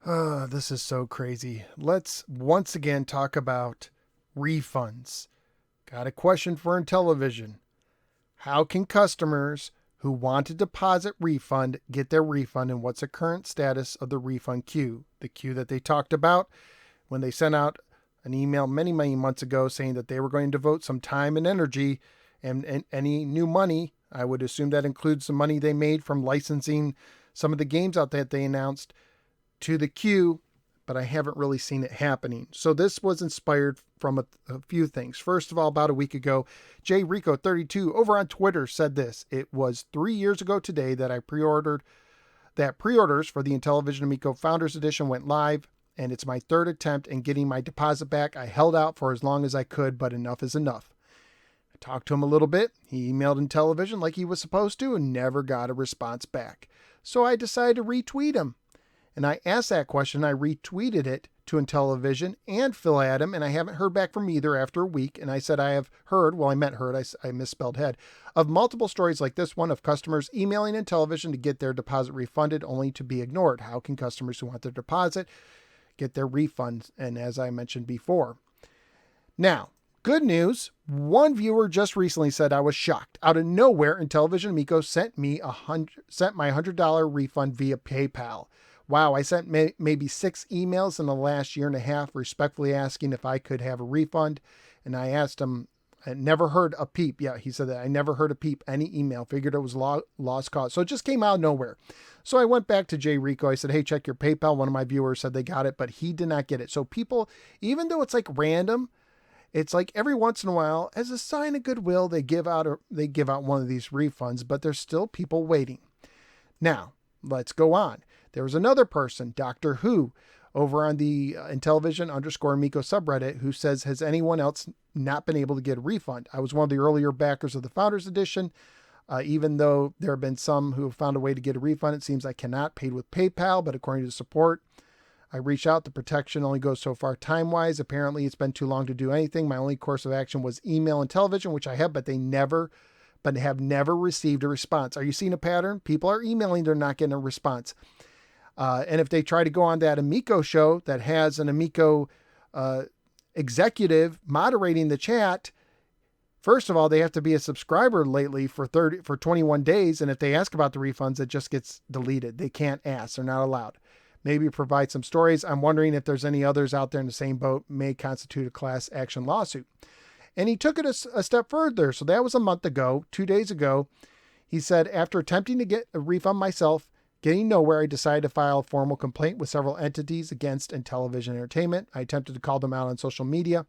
This is so crazy. Let's once again talk about refunds. Got a question for Intellivision. How can customers who want a deposit refund get their refund, and what's the current status of the refund queue? The queue that they talked about when they sent out an email many, many months ago saying that they were going to devote some time and energy and any new money. I would assume that includes the money they made from licensing some of the games out that they announced to the queue, but I haven't really seen it happening. So this was inspired from a few things. First of all, about a week ago, JRico32 over on Twitter said this. It was 3 years ago today that pre-orders for the Intellivision Amico Founders Edition went live, and it's my third attempt in getting my deposit back. I held out for as long as I could, but enough is enough. I talked to him a little bit. He emailed Intellivision like he was supposed to and never got a response back. So I decided to retweet him. And I asked that question. I retweeted it to Intellivision and Phil Adam, and I haven't heard back from either after a week. And I said I have heard, well, I meant heard, I misspelled head, of multiple stories like this one of customers emailing Intellivision to get their deposit refunded only to be ignored. How can customers who want their deposit get their refunds? And as I mentioned before. Now, good news. One viewer just recently said I was shocked. Out of nowhere, Intellivision Amico sent my $100 refund via PayPal. Wow, I sent maybe 6 emails in the last year and a half respectfully asking if I could have a refund. And I asked him, I never heard a peep. Yeah, he said that I never heard a peep, any email. Figured it was lost cause. So it just came out of nowhere. So I went back to Jay Rico. I said, hey, check your PayPal. One of my viewers said they got it, but he did not get it. So people, even though it's like random, it's like every once in a while, as a sign of goodwill, they give out one of these refunds, but there's still people waiting. Now, let's go on. There was another person, Doctor Who, over on the Intellivision_Amico subreddit, who says, has anyone else not been able to get a refund? I was one of the earlier backers of the Founders Edition. Even though there have been some who have found a way to get a refund, it seems I cannot, paid with PayPal, but according to support, I reached out. The protection only goes so far time-wise. Apparently, it's been too long to do anything. My only course of action was email Intellivision, which I have, but have never received a response. Are you seeing a pattern? People are emailing, they're not getting a response. And if they try to go on that Amico show that has an Amico executive moderating the chat, first of all, they have to be a subscriber lately for 21 days. And if they ask about the refunds, it just gets deleted. They can't ask. They're not allowed. Maybe provide some stories. I'm wondering if there's any others out there in the same boat may constitute a class action lawsuit. And he took it a step further. So that was a month ago, 2 days ago. He said, after attempting to get a refund myself, getting nowhere, I decided to file a formal complaint with several entities against Intellivision Entertainment. I attempted to call them out on social media.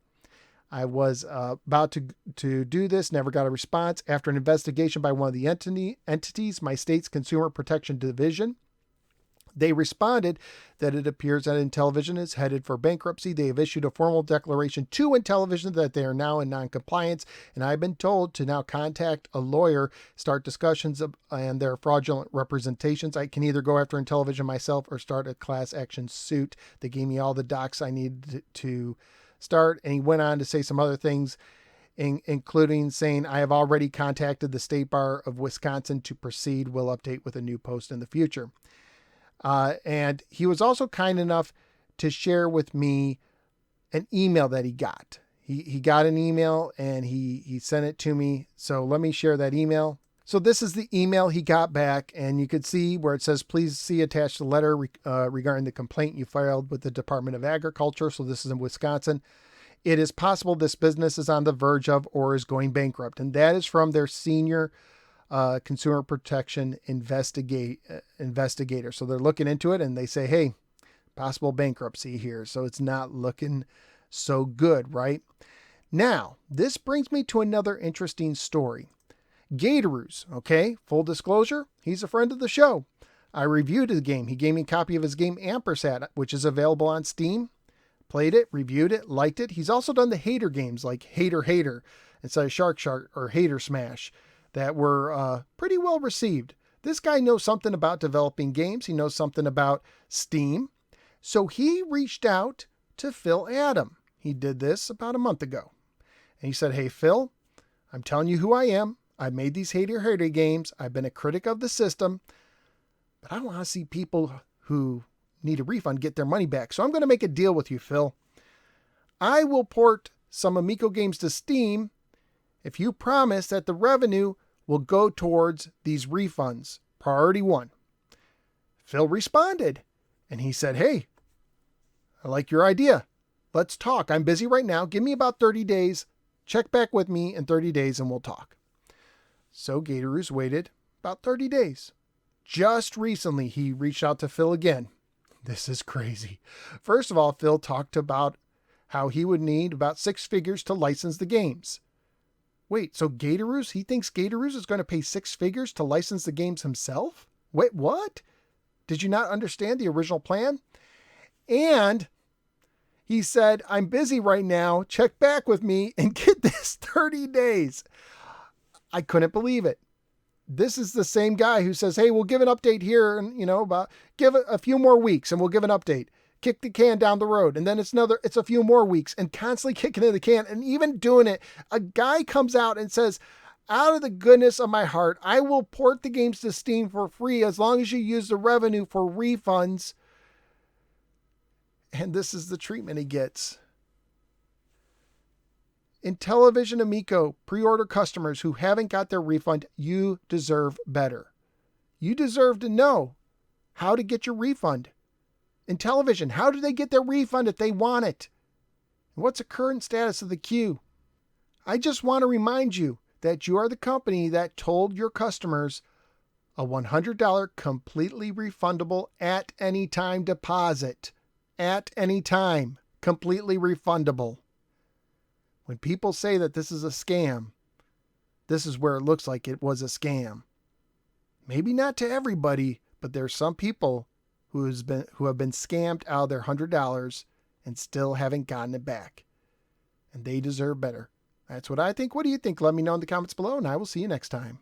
I was about to do this, never got a response. After an investigation by one of the entities, my state's Consumer Protection Division, they responded that it appears that Intellivision is headed for bankruptcy. They have issued a formal declaration to Intellivision that they are now in non-compliance, and I've been told to now contact a lawyer, start discussions and their fraudulent representations. I can either go after Intellivision myself or start a class action suit. They gave me all the docs I needed to start, and he went on to say some other things, including saying, I have already contacted the State Bar of Wisconsin to proceed. We'll update with a new post in the future. And he was also kind enough to share with me an email that he got. He got an email and he sent it to me. So let me share that email. So this is the email he got back, and you could see where it says, please see attached the letter regarding the complaint you filed with the Department of Agriculture. So this is in Wisconsin. It is possible this business is on the verge of or is going bankrupt. And that is from their senior consumer protection investigator. So they're looking into it and they say, hey, possible bankruptcy here. So it's not looking so good, right? Now, this brings me to another interesting story. Gatoru's, okay, full disclosure, he's a friend of the show. I reviewed the game. He gave me a copy of his game Ampersat, which is available on Steam. Played it, reviewed it, liked it. He's also done the hater games like Hater instead of Shark or Hater Smash that were pretty well received. This guy knows something about developing games. He knows something about Steam. So he reached out to Phil Adam. He did this about a month ago. And he said, hey, Phil, I'm telling you who I am. I made these hater games. I've been a critic of the system. But I want to see people who need a refund get their money back. So I'm going to make a deal with you, Phil. I will port some Amico games to Steam if you promise that the revenue will go towards these refunds. Priority 1. Phil responded and he said, hey, I like your idea. Let's talk. I'm busy right now. Give me about 30 days. Check back with me in 30 days and we'll talk. So Gatoroo's waited about 30 days. Just recently, he reached out to Phil again. This is crazy. First of all, Phil talked about how he would need about 6 figures to license the games. Wait, so Gatoroo's, he thinks Gatoroo's is going to pay 6 figures to license the games himself? Wait, what? Did you not understand the original plan? And he said, I'm busy right now. Check back with me and get this 30 days. I couldn't believe it. This is the same guy who says, hey, we'll give an update here and, give it a few more weeks and we'll give an update. Kick the can down the road. And then it's a few more weeks and constantly kicking in the can and even doing it. A guy comes out and says, out of the goodness of my heart, I will port the games to Steam for free as long as you use the revenue for refunds. And this is the treatment he gets. Intellivision Amico pre-order customers who haven't got their refund, you deserve better. You deserve to know how to get your refund. Intellivision, how do they get their refund if they want it? And what's the current status of the queue? I just want to remind you that you are the company that told your customers a $100 completely refundable at any time deposit. At any time, completely refundable. When people say that this is a scam, this is where it looks like it was a scam. Maybe not to everybody, but there's some people who have been scammed out of their $100 and still haven't gotten it back. And they deserve better. That's what I think. What do you think? Let me know in the comments below, and I will see you next time.